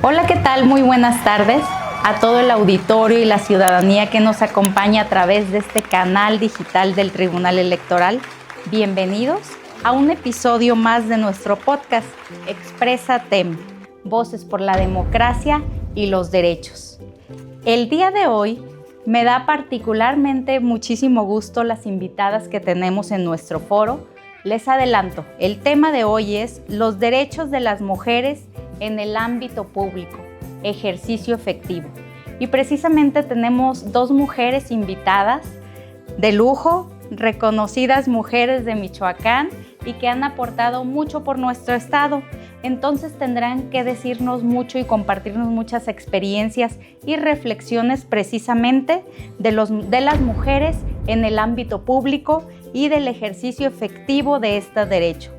Hola, ¿qué tal? Muy buenas tardes a todo el auditorio y la ciudadanía que nos acompaña a través de este canal digital del Tribunal Electoral. Bienvenidos a un episodio más de nuestro podcast Expresa TEM, Voces por la Democracia y los Derechos. El día de hoy me da particularmente muchísimo gusto las invitadas que tenemos en nuestro foro. Les adelanto, el tema de hoy es los derechos de las mujeres en el ámbito público, ejercicio efectivo. Y precisamente tenemos dos mujeres invitadas de lujo, reconocidas mujeres de Michoacán y que han aportado mucho por nuestro estado. Entonces tendrán que decirnos mucho y compartirnos muchas experiencias y reflexiones precisamente de las mujeres en el ámbito público y del ejercicio efectivo de este derecho.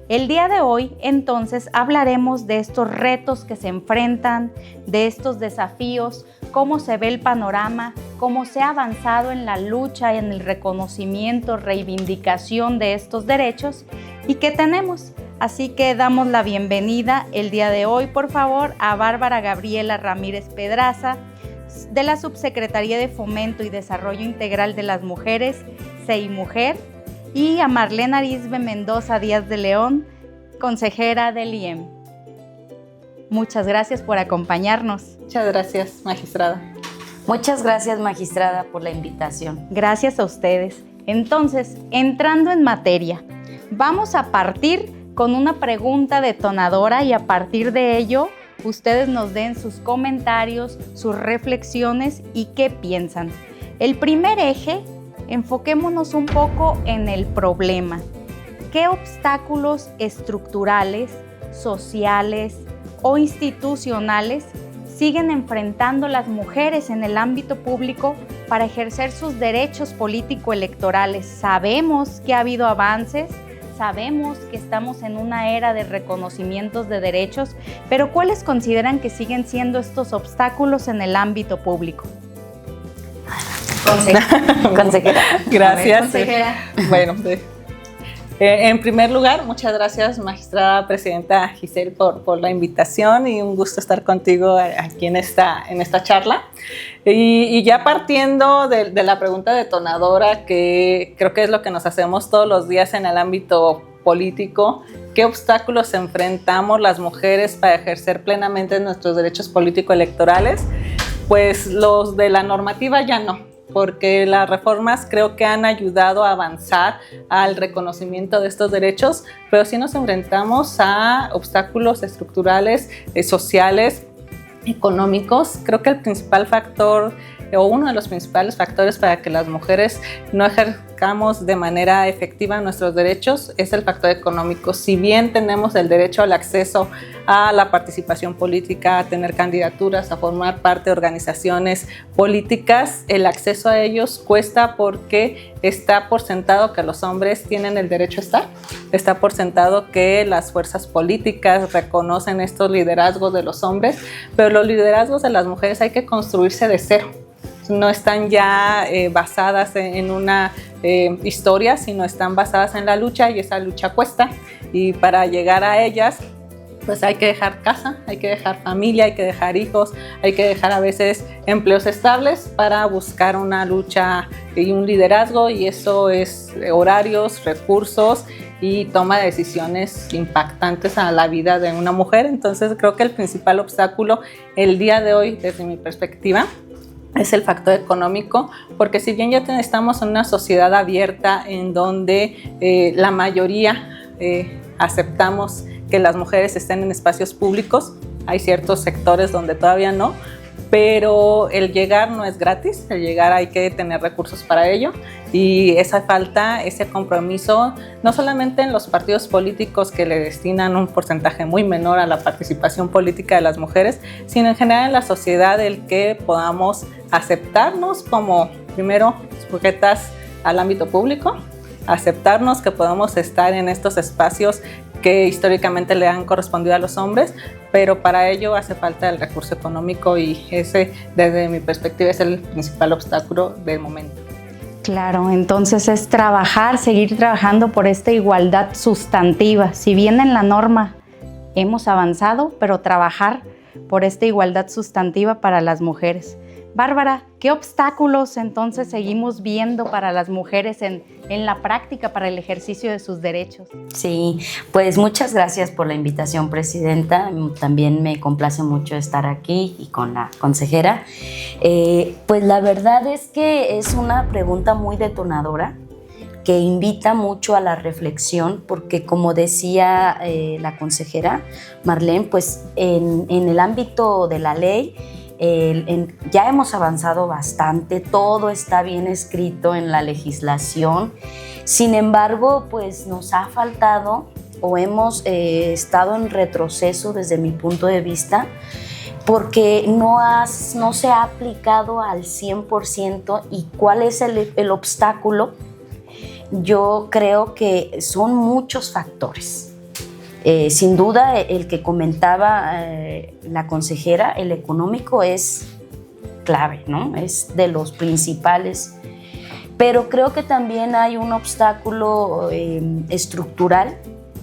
El día de hoy, entonces, hablaremos de estos retos que se enfrentan, de estos desafíos, cómo se ve el panorama, cómo se ha avanzado en la lucha, en el reconocimiento, reivindicación de estos derechos y qué tenemos. Así que damos la bienvenida el día de hoy, por favor, a Bárbara Gabriela Ramírez Pedraza, de la Subsecretaría de Fomento y Desarrollo Integral de las Mujeres, SEIMujer, y a Marlene Arizbe Mendoza Díaz de León, consejera del IEM. Muchas gracias por acompañarnos. Muchas gracias, magistrada. Muchas gracias, magistrada, por la invitación. Gracias a ustedes. Entonces, entrando en materia, vamos a partir con una pregunta detonadora y a partir de ello, ustedes nos den sus comentarios, sus reflexiones y qué piensan. El primer eje, enfoquémonos un poco en el problema. ¿Qué obstáculos estructurales, sociales o institucionales siguen enfrentando las mujeres en el ámbito público para ejercer sus derechos político-electorales? Sabemos que ha habido avances, sabemos que estamos en una era de reconocimientos de derechos, pero ¿cuáles consideran que siguen siendo estos obstáculos en el ámbito público? Consejera. Gracias. Consejera. Bueno, en primer lugar, muchas gracias, magistrada presidenta Giselle, por la invitación y un gusto estar contigo aquí en esta charla. Y ya partiendo de la pregunta detonadora, que creo que es lo que nos hacemos todos los días en el ámbito político, ¿qué obstáculos enfrentamos las mujeres para ejercer plenamente nuestros derechos político-electorales? Pues los de la normativa ya no, porque las reformas creo que han ayudado a avanzar al reconocimiento de estos derechos, pero sí nos enfrentamos a obstáculos estructurales, sociales, económicos. Creo que el principal factor o uno de los principales factores para que las mujeres no ejerzamos de manera efectiva nuestros derechos es el factor económico. Si bien tenemos el derecho al acceso a la participación política, a tener candidaturas, a formar parte de organizaciones políticas, el acceso a ellos cuesta porque está por sentado que los hombres tienen el derecho a estar, está por sentado que las fuerzas políticas reconocen estos liderazgos de los hombres, pero los liderazgos de las mujeres hay que construirse de cero. No están ya basadas en una historia, sino están basadas en la lucha y esa lucha cuesta. Y para llegar a ellas, pues hay que dejar casa, hay que dejar familia, hay que dejar hijos, hay que dejar a veces empleos estables para buscar una lucha y un liderazgo, y eso es horarios, recursos y toma de decisiones impactantes a la vida de una mujer. Entonces creo que el principal obstáculo el día de hoy, desde mi perspectiva, es el factor económico, porque si bien ya estamos en una sociedad abierta en donde la mayoría aceptamos que las mujeres estén en espacios públicos, hay ciertos sectores donde todavía no, pero el llegar no es gratis, el llegar hay que tener recursos para ello, y esa falta, ese compromiso, no solamente en los partidos políticos que le destinan un porcentaje muy menor a la participación política de las mujeres, sino en general en la sociedad, el que podamos aceptarnos como, primero, sujetas al ámbito público, aceptarnos que podamos estar en estos espacios que históricamente le han correspondido a los hombres, pero para ello hace falta el recurso económico, y ese, desde mi perspectiva, es el principal obstáculo del momento. Claro, entonces es trabajar, seguir trabajando por esta igualdad sustantiva. Si bien en la norma hemos avanzado, pero trabajar por esta igualdad sustantiva para las mujeres. Bárbara, ¿qué obstáculos entonces seguimos viendo para las mujeres en la práctica para el ejercicio de sus derechos? Sí, pues muchas gracias por la invitación, Presidenta. También me complace mucho estar aquí y con la consejera. Pues la verdad es que es una pregunta muy detonadora que invita mucho a la reflexión, porque como decía la consejera Marlene, pues en el ámbito de la ley, ya hemos avanzado bastante, todo está bien escrito en la legislación. Sin embargo, pues nos ha faltado o hemos estado en retroceso desde mi punto de vista, porque no se ha aplicado al 100%. ¿Y cuál es el obstáculo? Yo creo que son muchos factores. Sin duda, el que comentaba la consejera, el económico es clave, ¿no? Es de los principales. Pero creo que también hay un obstáculo estructural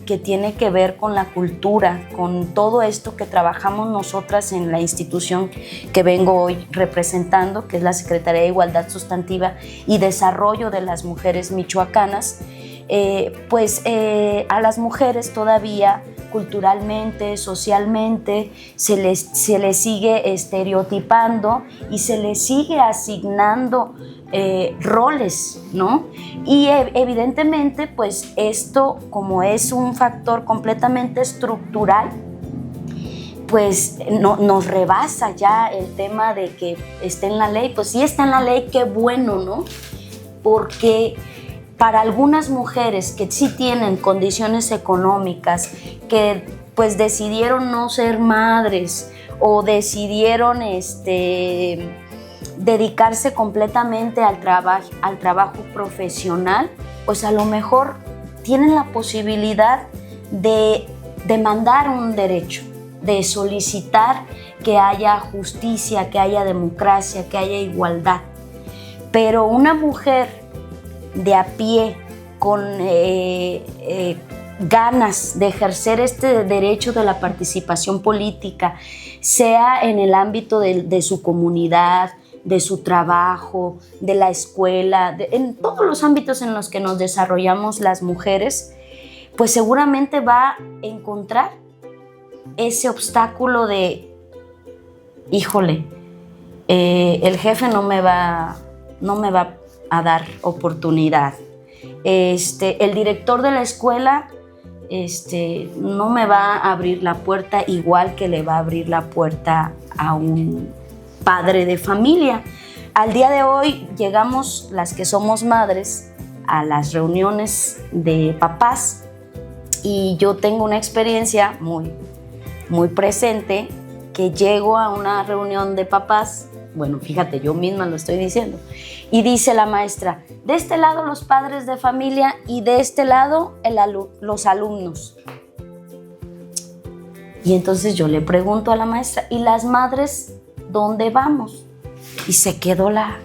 que tiene que ver con la cultura, con todo esto que trabajamos nosotras en la institución que vengo hoy representando, que es la Secretaría de Igualdad Sustantiva y Desarrollo de las Mujeres Michoacanas. A las mujeres todavía culturalmente, socialmente, se les sigue estereotipando y se les sigue asignando roles, ¿no? Y evidentemente, pues esto, como es un factor completamente estructural, pues nos rebasa ya el tema de que esté en la ley. Pues sí está en la ley, qué bueno, ¿no? Porque para algunas mujeres que sí tienen condiciones económicas, que pues decidieron no ser madres o decidieron dedicarse completamente al trabajo profesional, pues a lo mejor tienen la posibilidad de demandar un derecho, de solicitar que haya justicia, que haya democracia, que haya igualdad. Pero una mujer de a pie, con ganas de ejercer este derecho de la participación política, sea en el ámbito de su comunidad, de su trabajo, de la escuela, en todos los ámbitos en los que nos desarrollamos las mujeres, pues seguramente va a encontrar ese obstáculo de, híjole, el jefe no me va a dar oportunidad. El director de la escuela no me va a abrir la puerta igual que le va a abrir la puerta a un padre de familia. Al día de hoy llegamos las que somos madres a las reuniones de papás y yo tengo una experiencia muy, muy presente, que llego a una reunión de papás. Bueno, fíjate, yo misma lo estoy diciendo. Y dice la maestra, de este lado los padres de familia y de este lado los alumnos. Y entonces yo le pregunto a la maestra, ¿y las madres dónde vamos? Y se quedó la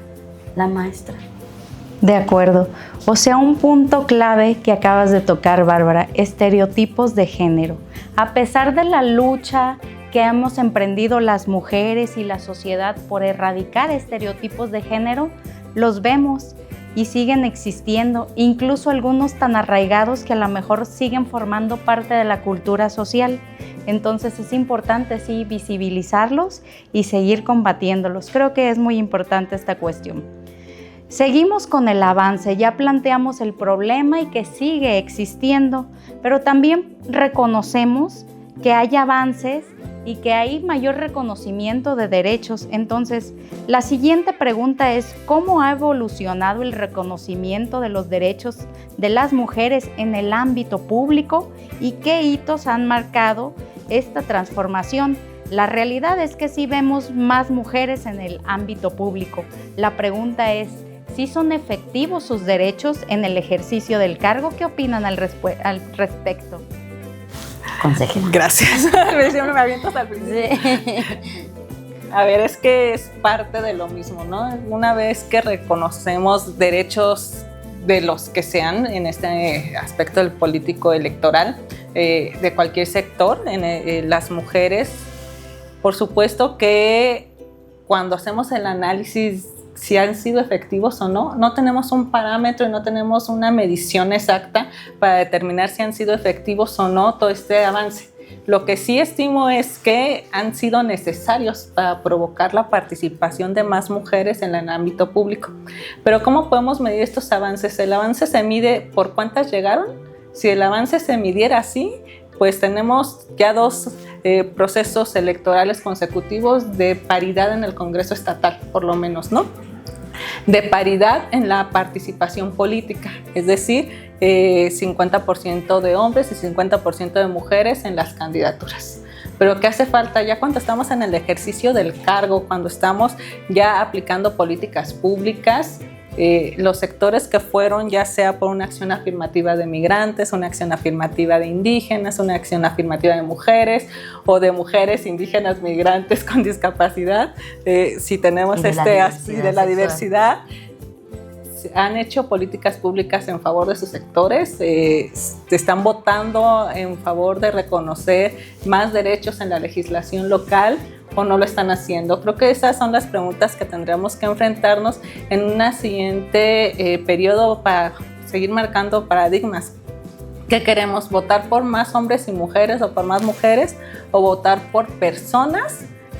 maestra. De acuerdo. O sea, un punto clave que acabas de tocar, Bárbara, estereotipos de género. A pesar de la lucha que hemos emprendido las mujeres y la sociedad por erradicar estereotipos de género, los vemos y siguen existiendo, incluso algunos tan arraigados que a lo mejor siguen formando parte de la cultura social. Entonces es importante, sí, visibilizarlos y seguir combatiéndolos. Creo que es muy importante esta cuestión. Seguimos con el avance, ya planteamos el problema y que sigue existiendo, pero también reconocemos que hay avances y que hay mayor reconocimiento de derechos. Entonces, la siguiente pregunta es, ¿cómo ha evolucionado el reconocimiento de los derechos de las mujeres en el ámbito público y qué hitos han marcado esta transformación? La realidad es que sí vemos más mujeres en el ámbito público. La pregunta es, ¿sí son efectivos sus derechos en el ejercicio del cargo? ¿Qué opinan al respecto? Consejera. Gracias. Siempre me avientas al principio. Sí. A ver, es que es parte de lo mismo, ¿no? Una vez que reconocemos derechos de los que sean en este aspecto del político electoral, de cualquier sector, las mujeres Por supuesto que cuando hacemos el análisis si han sido efectivos o no, no tenemos un parámetro y no tenemos una medición exacta para determinar si han sido efectivos o no todo este avance. Lo que sí estimo es que han sido necesarios para provocar la participación de más mujeres en el ámbito público. Pero ¿cómo podemos medir estos avances? El avance se mide por cuántas llegaron. Si el avance se midiera así, pues tenemos ya 2 procesos electorales consecutivos de paridad en el Congreso Estatal, por lo menos, ¿no? De paridad en la participación política, es decir, 50% de hombres y 50% de mujeres en las candidaturas. Pero ¿qué hace falta ya cuando estamos en el ejercicio del cargo, cuando estamos ya aplicando políticas públicas? Los sectores que fueron, ya sea por una acción afirmativa de migrantes, una acción afirmativa de indígenas, una acción afirmativa de mujeres o de mujeres indígenas migrantes con discapacidad, si tenemos de la diversidad, han hecho políticas públicas en favor de sus sectores, están votando en favor de reconocer más derechos en la legislación local, o no lo están haciendo. Creo que esas son las preguntas que tendremos que enfrentarnos en un siguiente periodo para seguir marcando paradigmas. ¿Qué queremos? ¿Votar por más hombres y mujeres o por más mujeres? ¿O votar por personas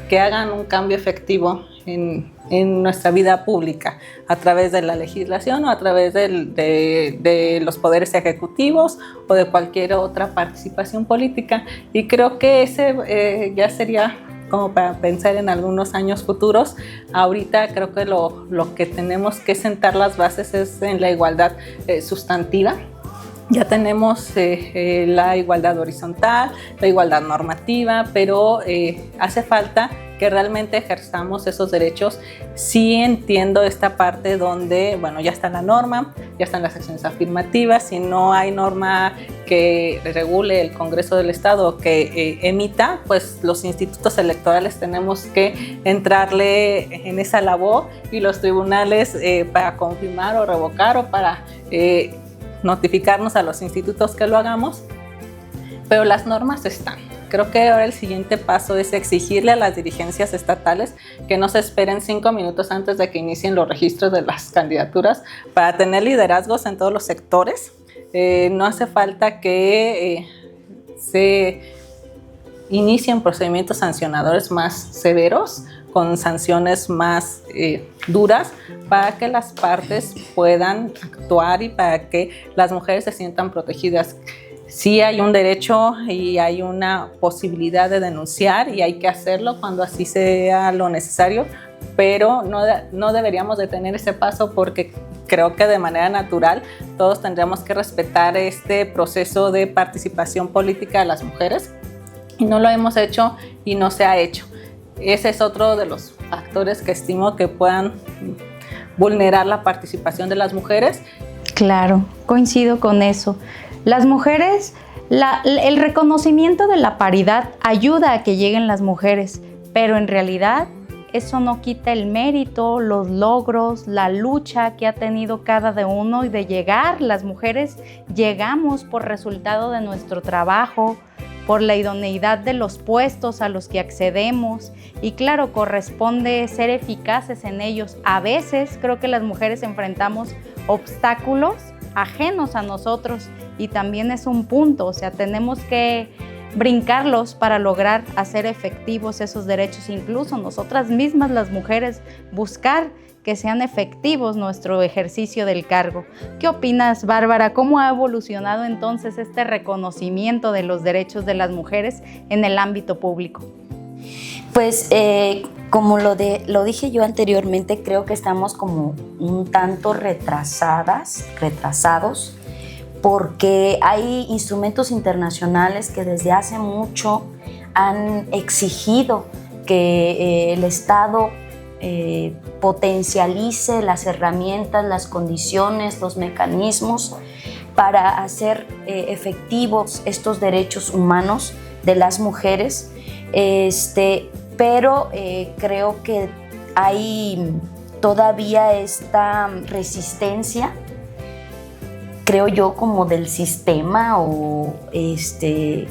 que hagan un cambio efectivo en nuestra vida pública a través de la legislación o a través de los poderes ejecutivos o de cualquier otra participación política? Y creo que ese ya sería como para pensar en algunos años futuros. Ahorita creo que lo que tenemos que sentar las bases es en la igualdad sustantiva. Ya tenemos la igualdad horizontal, la igualdad normativa, pero hace falta que realmente ejerzamos esos derechos. Sí entiendo esta parte donde, bueno, ya está la norma, ya están las acciones afirmativas, si no hay norma que regule el Congreso del Estado, que emita, pues los institutos electorales tenemos que entrarle en esa labor y los tribunales para confirmar o revocar o para notificarnos a los institutos que lo hagamos, pero las normas están. Creo que ahora el siguiente paso es exigirle a las dirigencias estatales que no se esperen 5 minutos antes de que inicien los registros de las candidaturas para tener liderazgos en todos los sectores. No hace falta que se inicien procedimientos sancionadores más severos, con sanciones más duras, para que las partes puedan actuar y para que las mujeres se sientan protegidas. Sí hay un derecho y hay una posibilidad de denunciar y hay que hacerlo cuando así sea lo necesario, pero no deberíamos de tener ese paso, porque creo que de manera natural todos tendríamos que respetar este proceso de participación política de las mujeres, y no lo hemos hecho y no se ha hecho. Ese es otro de los factores que estimo que puedan vulnerar la participación de las mujeres. Claro, coincido con eso. Las mujeres, el reconocimiento de la paridad ayuda a que lleguen las mujeres, pero en realidad eso no quita el mérito, los logros, la lucha que ha tenido cada uno y de llegar. Las mujeres llegamos por resultado de nuestro trabajo, por la idoneidad de los puestos a los que accedemos, y claro, corresponde ser eficaces en ellos. A veces creo que las mujeres enfrentamos obstáculos ajenos a nosotros y también es un punto, o sea, tenemos que brincarlos para lograr hacer efectivos esos derechos, incluso nosotras mismas las mujeres buscar que sean efectivos nuestro ejercicio del cargo. ¿Qué opinas, Bárbara? ¿Cómo ha evolucionado entonces este reconocimiento de los derechos de las mujeres en el ámbito público? Pues como lo dije yo anteriormente, creo que estamos como un tanto retrasados, porque hay instrumentos internacionales que desde hace mucho han exigido que el Estado potencialice las herramientas, las condiciones, los mecanismos para hacer efectivos estos derechos humanos de las mujeres, pero creo que hay todavía esta resistencia, creo yo, como del sistema o del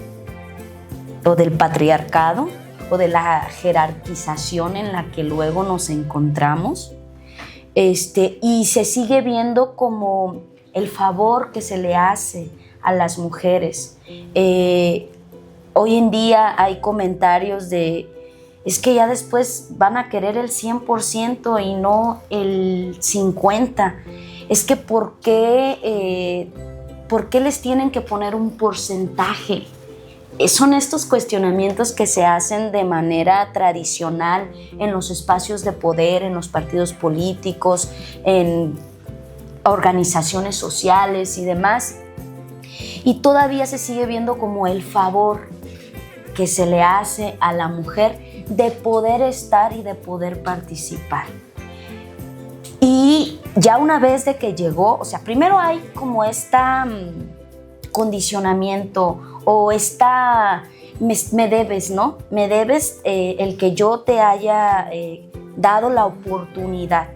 patriarcado, o de la jerarquización en la que luego nos encontramos, y se sigue viendo como el favor que se le hace a las mujeres. Hoy en día hay comentarios de, es que ya después van a querer el 100% y no el 50%. Es que ¿por qué les tienen que poner un porcentaje? Son estos cuestionamientos que se hacen de manera tradicional en los espacios de poder, en los partidos políticos, en organizaciones sociales y demás. Y todavía se sigue viendo como el favor que se le hace a la mujer de poder estar y de poder participar. Y ya una vez de que llegó, o sea, primero hay como condicionamiento o me debes, ¿no? Me debes el que yo te haya dado la oportunidad,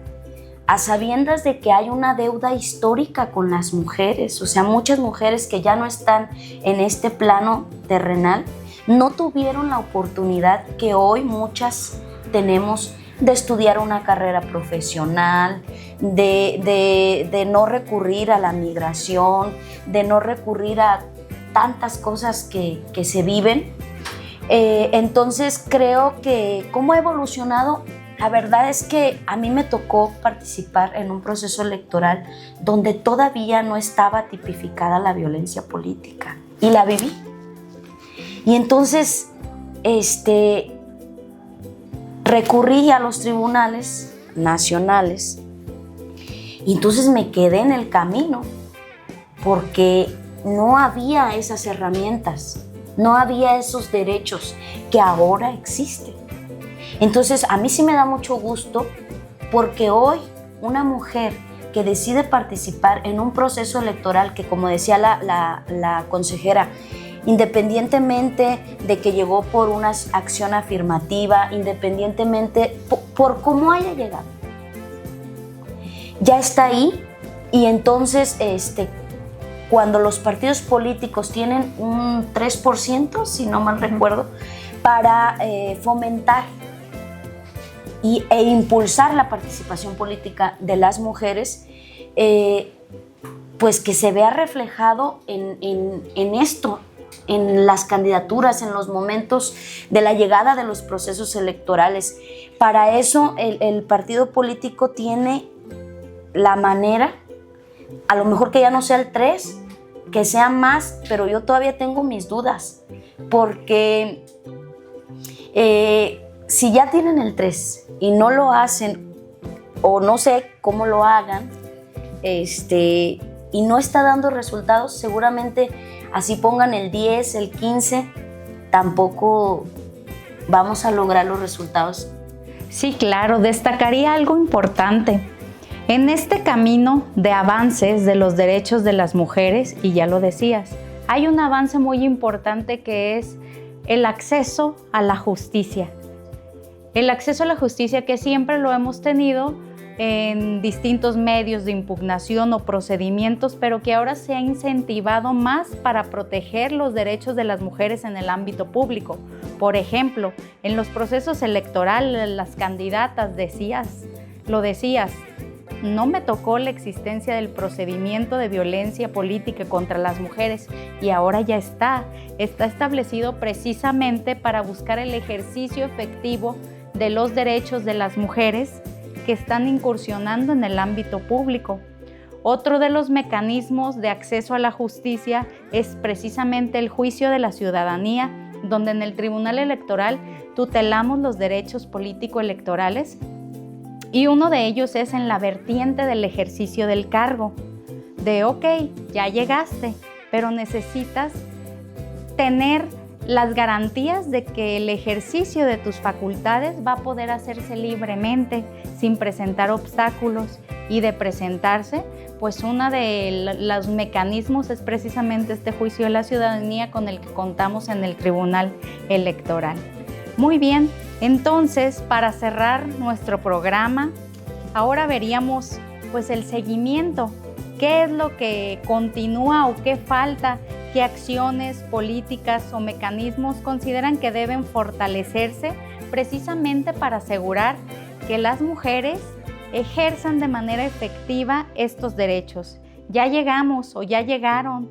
a sabiendas de que hay una deuda histórica con las mujeres. O sea, muchas mujeres que ya no están en este plano terrenal no tuvieron la oportunidad que hoy muchas tenemos de estudiar una carrera profesional, de no recurrir a la migración, de no recurrir a tantas cosas que se viven. Entonces creo que cómo ha evolucionado, la verdad es que a mí me tocó participar en un proceso electoral donde todavía no estaba tipificada la violencia política y la viví. Y entonces recurrí a los tribunales nacionales y entonces me quedé en el camino porque no había esas herramientas, no había esos derechos que ahora existen. Entonces a mí sí me da mucho gusto porque hoy una mujer que decide participar en un proceso electoral que, como decía la consejera, independientemente de que llegó por una acción afirmativa, independientemente por cómo haya llegado, ya está ahí. Y entonces cuando los partidos políticos tienen un 3%, si no mal recuerdo, para fomentar e impulsar la participación política de las mujeres, pues que se vea reflejado en esto, en las candidaturas, en los momentos de la llegada de los procesos electorales. Para eso el partido político tiene la manera, a lo mejor que ya no sea el 3, que sea más, pero yo todavía tengo mis dudas, porque si ya tienen el 3 y no lo hacen, o no sé cómo lo hagan, y no está dando resultados, seguramente así pongan el 10, el 15, tampoco vamos a lograr los resultados. Sí, claro, destacaría algo importante. En este camino de avances de los derechos de las mujeres, y ya lo decías, hay un avance muy importante que es el acceso a la justicia. El acceso a la justicia que siempre lo hemos tenido en distintos medios de impugnación o procedimientos, pero que ahora se ha incentivado más para proteger los derechos de las mujeres en el ámbito público. Por ejemplo, en los procesos electorales, las candidatas lo decías, no me tocó la existencia del procedimiento de violencia política contra las mujeres y ahora ya está establecido precisamente para buscar el ejercicio efectivo de los derechos de las mujeres que están incursionando en el ámbito público. Otro de los mecanismos de acceso a la justicia es precisamente el juicio de la ciudadanía, donde en el Tribunal Electoral tutelamos los derechos político-electorales y uno de ellos es en la vertiente del ejercicio del cargo, de ok, ya llegaste, pero necesitas tener las garantías de que el ejercicio de tus facultades va a poder hacerse libremente, sin presentar obstáculos, y de presentarse, pues uno de los mecanismos es precisamente este juicio de la ciudadanía con el que contamos en el Tribunal Electoral. Muy bien, entonces para cerrar nuestro programa, ahora veríamos pues el seguimiento. ¿Qué es lo que continúa o qué falta ¿qué acciones, políticas o mecanismos consideran que deben fortalecerse precisamente para asegurar que las mujeres ejerzan de manera efectiva estos derechos? Ya llegamos o ya llegaron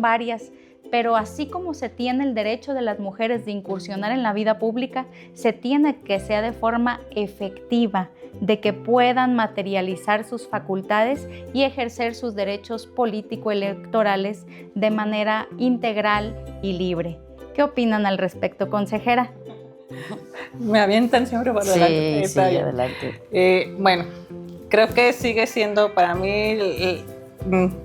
varias, pero así como se tiene el derecho de las mujeres de incursionar en la vida pública, se tiene que sea de forma efectiva, de que puedan materializar sus facultades y ejercer sus derechos político-electorales de manera integral y libre. ¿Qué opinan al respecto, consejera? Me avientan siempre por delante. Sí, adelante. Bueno, creo que sigue siendo para mí,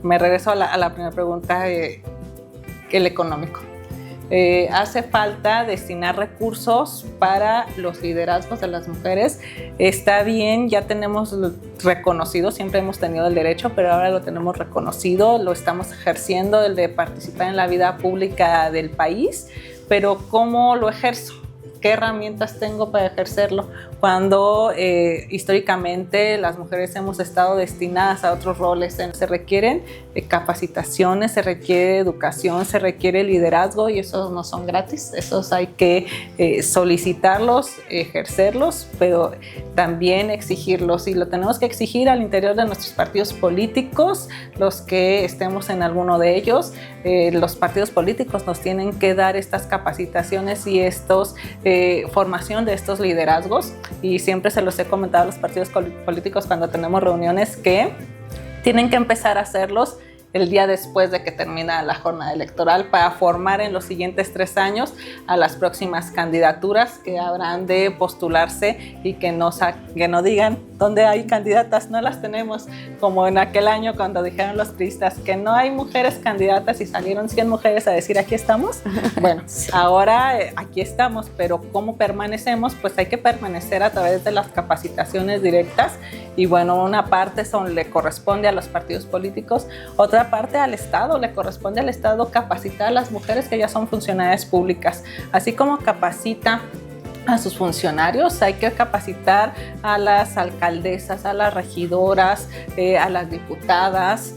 me regreso a la primera pregunta, el económico. Hace falta destinar recursos para los liderazgos de las mujeres. Está bien, ya tenemos reconocido, siempre hemos tenido el derecho, pero ahora lo tenemos reconocido, lo estamos ejerciendo, el de participar en la vida pública del país, pero ¿cómo lo ejerzo? ¿Qué herramientas tengo para ejercerlo? Cuando históricamente las mujeres hemos estado destinadas a otros roles, se requieren capacitaciones, se requiere educación, se requiere liderazgo y esos no son gratis, esos hay que solicitarlos, ejercerlos, pero también exigirlos y lo tenemos que exigir al interior de nuestros partidos políticos, los que estemos en alguno de ellos. Los partidos políticos nos tienen que dar estas capacitaciones y formación de estos liderazgos y siempre se los he comentado a los partidos políticos cuando tenemos reuniones que tienen que empezar a hacerlos el día después de que termina la jornada electoral para formar en los siguientes 3 años a las próximas candidaturas que habrán de postularse y que no digan dónde hay candidatas, no las tenemos, como en aquel año cuando dijeron los priistas que no hay mujeres candidatas y salieron 100 mujeres a decir aquí estamos. Bueno, sí. Ahora aquí estamos, pero ¿cómo permanecemos? Pues hay que permanecer a través de las capacitaciones directas y bueno, una parte le corresponde a los partidos políticos, otra parte al Estado, le corresponde al Estado capacitar a las mujeres que ya son funcionarias públicas, así como capacita a sus funcionarios, hay que capacitar a las alcaldesas, a las regidoras, a las diputadas,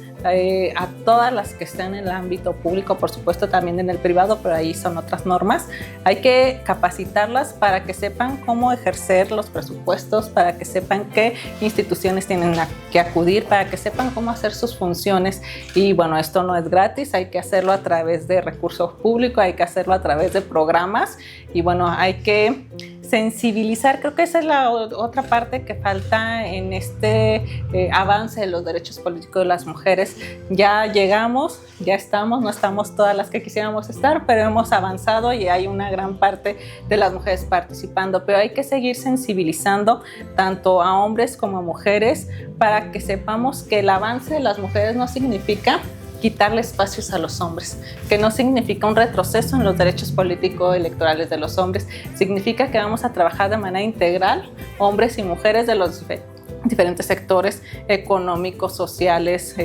a todas las que estén en el ámbito público, por supuesto también en el privado, pero ahí son otras normas. Hay que capacitarlas para que sepan cómo ejercer los presupuestos, para que sepan qué instituciones tienen que acudir, para que sepan cómo hacer sus funciones. Y bueno, esto no es gratis, hay que hacerlo a través de recursos públicos, hay que hacerlo a través de programas y bueno, hay que sensibilizar. Creo que esa es la otra parte que falta en este avance de los derechos políticos de las mujeres. Ya llegamos, ya estamos, no estamos todas las que quisiéramos estar, pero hemos avanzado y hay una gran parte de las mujeres participando, pero hay que seguir sensibilizando tanto a hombres como a mujeres para que sepamos que el avance de las mujeres no significa quitarle espacios a los hombres, que no significa un retroceso en los derechos políticos electorales de los hombres, significa que vamos a trabajar de manera integral, hombres y mujeres de los diferentes sectores económicos, sociales,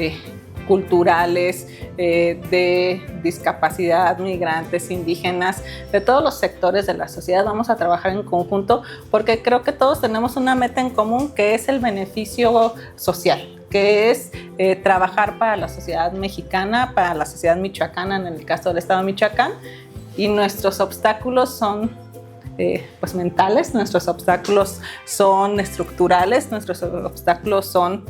culturales, de discapacidad, migrantes, indígenas, de todos los sectores de la sociedad. Vamos a trabajar en conjunto porque creo que todos tenemos una meta en común que es el beneficio social, que es trabajar para la sociedad mexicana, para la sociedad michoacana, en el caso del estado de Michoacán, y nuestros obstáculos son pues mentales, nuestros obstáculos son estructurales, nuestros obstáculos son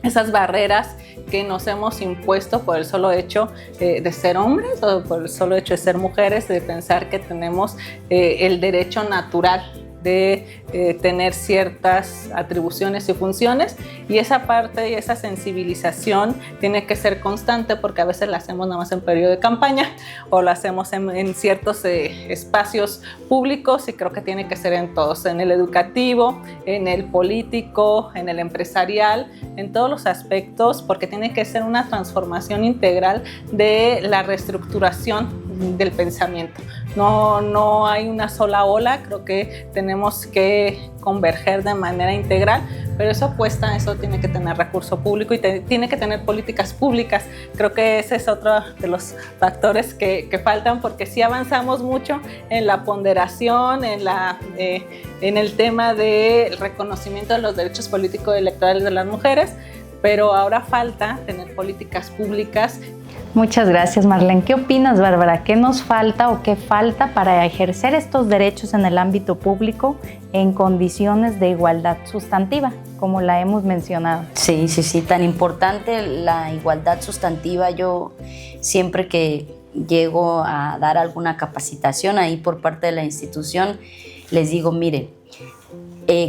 esas barreras que nos hemos impuesto por el solo hecho de ser hombres o por el solo hecho de ser mujeres, de pensar que tenemos el derecho natural de tener ciertas atribuciones y funciones, y esa parte y esa sensibilización tiene que ser constante porque a veces la hacemos nada más en periodo de campaña o la hacemos en ciertos espacios públicos, y creo que tiene que ser en todos, en el educativo, en el político, en el empresarial, en todos los aspectos, porque tiene que ser una transformación integral de la reestructuración del pensamiento. No hay una sola ola, creo que tenemos que converger de manera integral, pero eso cuesta, eso tiene que tener recurso público y tiene que tener políticas públicas. Creo que ese es otro de los factores que faltan, porque sí avanzamos mucho en la ponderación, en el tema del reconocimiento de los derechos políticos y electorales de las mujeres, pero ahora falta tener políticas públicas Muchas gracias, Marlene. ¿Qué opinas, Bárbara? ¿Qué nos falta o qué falta para ejercer estos derechos en el ámbito público en condiciones de igualdad sustantiva, como la hemos mencionado? Sí, tan importante la igualdad sustantiva. Yo siempre que llego a dar alguna capacitación ahí por parte de la institución, les digo, miren,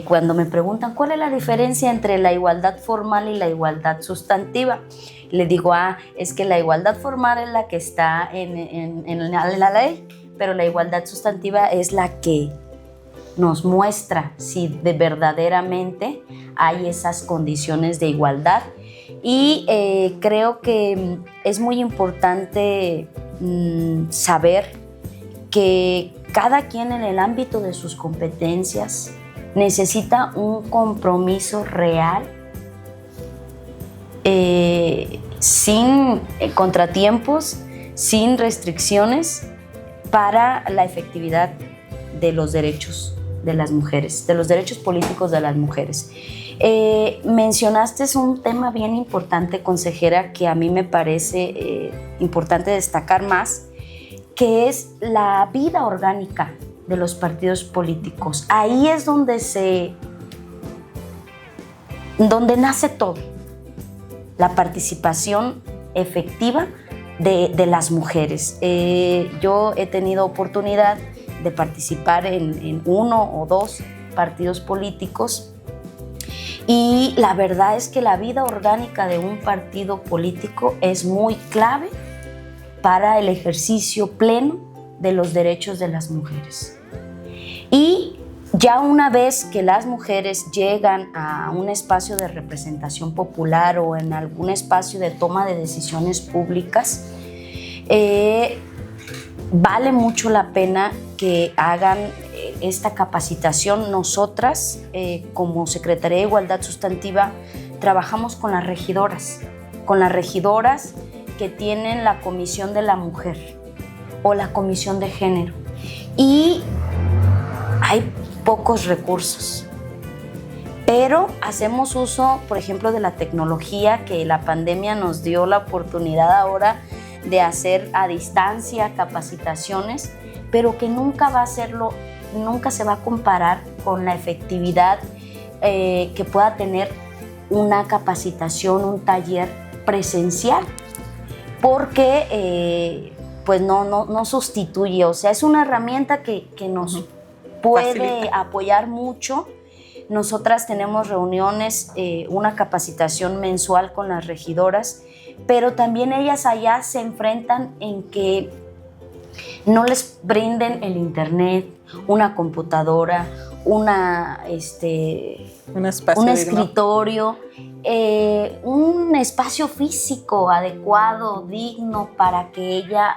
cuando me preguntan cuál es la diferencia entre la igualdad formal y la igualdad sustantiva, le digo, es que la igualdad formal es la que está en la ley, pero la igualdad sustantiva es la que nos muestra si de verdaderamente hay esas condiciones de igualdad. Y creo que es muy importante saber que cada quien en el ámbito de sus competencias necesita un compromiso real, sin contratiempos, sin restricciones, para la efectividad de los derechos de las mujeres, de los derechos políticos de las mujeres. Mencionaste un tema bien importante, consejera, que a mí me parece importante destacar más, que es la vida orgánica de los partidos políticos. Ahí es donde nace todo. La participación efectiva de las mujeres. Yo he tenido oportunidad de participar en 1 o 2 partidos políticos y la verdad es que la vida orgánica de un partido político es muy clave para el ejercicio pleno de los derechos de las mujeres. Y ya una vez que las mujeres llegan a un espacio de representación popular o en algún espacio de toma de decisiones públicas, vale mucho la pena que hagan esta capacitación. Nosotras, como Secretaría de Igualdad Sustantiva, trabajamos con las regidoras que tienen la Comisión de la Mujer o la Comisión de Género. Y hay pocos recursos, pero hacemos uso, por ejemplo, de la tecnología que la pandemia nos dio la oportunidad ahora de hacer a distancia capacitaciones, pero que nunca se va a comparar con la efectividad que pueda tener una capacitación, un taller presencial, porque pues no sustituye, o sea, es una herramienta que nos puede apoyar mucho. Nosotras tenemos reuniones, una capacitación mensual con las regidoras, pero también ellas allá se enfrentan en que no les brinden el internet, una computadora, un escritorio, un espacio físico adecuado, digno, para que ella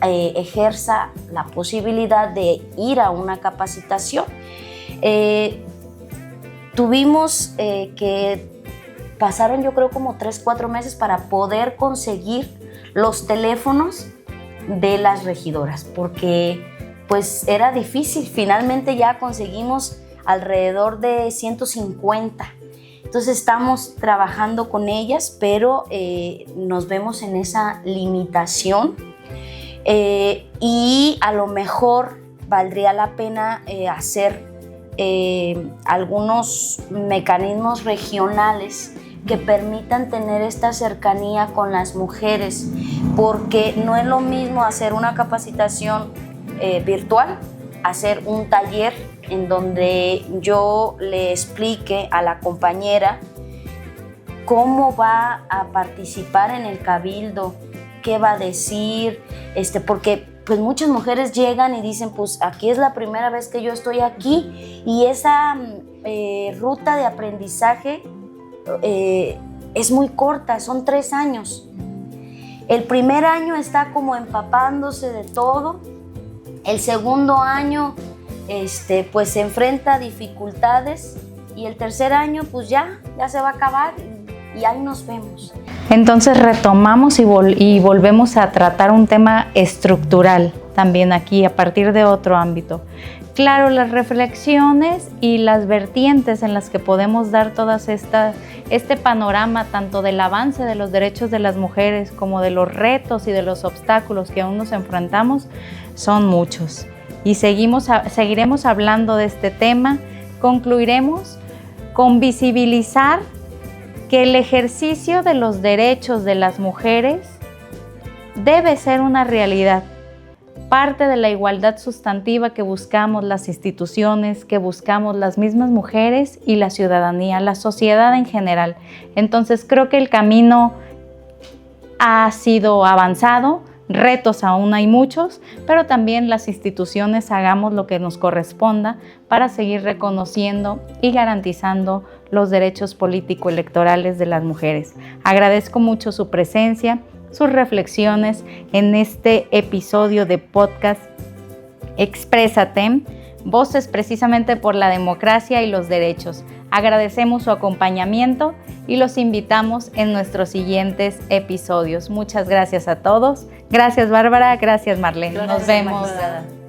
ejerza la posibilidad de ir a una capacitación. Tuvimos que pasaron, yo creo, como 3-4 meses para poder conseguir los teléfonos de las regidoras, porque pues era difícil. Finalmente ya conseguimos alrededor de 150. Entonces estamos trabajando con ellas, pero nos vemos en esa limitación. Y a lo mejor valdría la pena hacer algunos mecanismos regionales que permitan tener esta cercanía con las mujeres, porque no es lo mismo hacer una capacitación virtual, hacer un taller en donde yo le explique a la compañera cómo va a participar en el cabildo, qué va a decir, porque pues muchas mujeres llegan y dicen, pues aquí es la primera vez que yo estoy aquí, y esa ruta de aprendizaje es muy corta, son 3 años. El primer año está como empapándose de todo, el segundo año pues se enfrenta a dificultades, y el tercer año pues ya se va a acabar y ahí nos vemos. Entonces retomamos y volvemos a tratar un tema estructural también aquí a partir de otro ámbito. claro, las reflexiones y las vertientes en las que podemos dar este panorama tanto del avance de los derechos de las mujeres como de los retos y de los obstáculos que aún nos enfrentamos son muchos. Y seguiremos hablando de este tema. Concluiremos con visibilizar que el ejercicio de los derechos de las mujeres debe ser una realidad, parte de la igualdad sustantiva que buscamos las instituciones, que buscamos las mismas mujeres y la ciudadanía, la sociedad en general. Entonces creo que el camino ha sido avanzado, retos aún hay muchos, pero también las instituciones hagamos lo que nos corresponda para seguir reconociendo y garantizando los derechos político-electorales de las mujeres. Agradezco mucho su presencia, sus reflexiones en este episodio de podcast Exprésate, voces precisamente por la democracia y los derechos. Agradecemos su acompañamiento y los invitamos en nuestros siguientes episodios. Muchas gracias a todos. Gracias, Bárbara. Gracias, Marlene. Nos vemos. Marlene.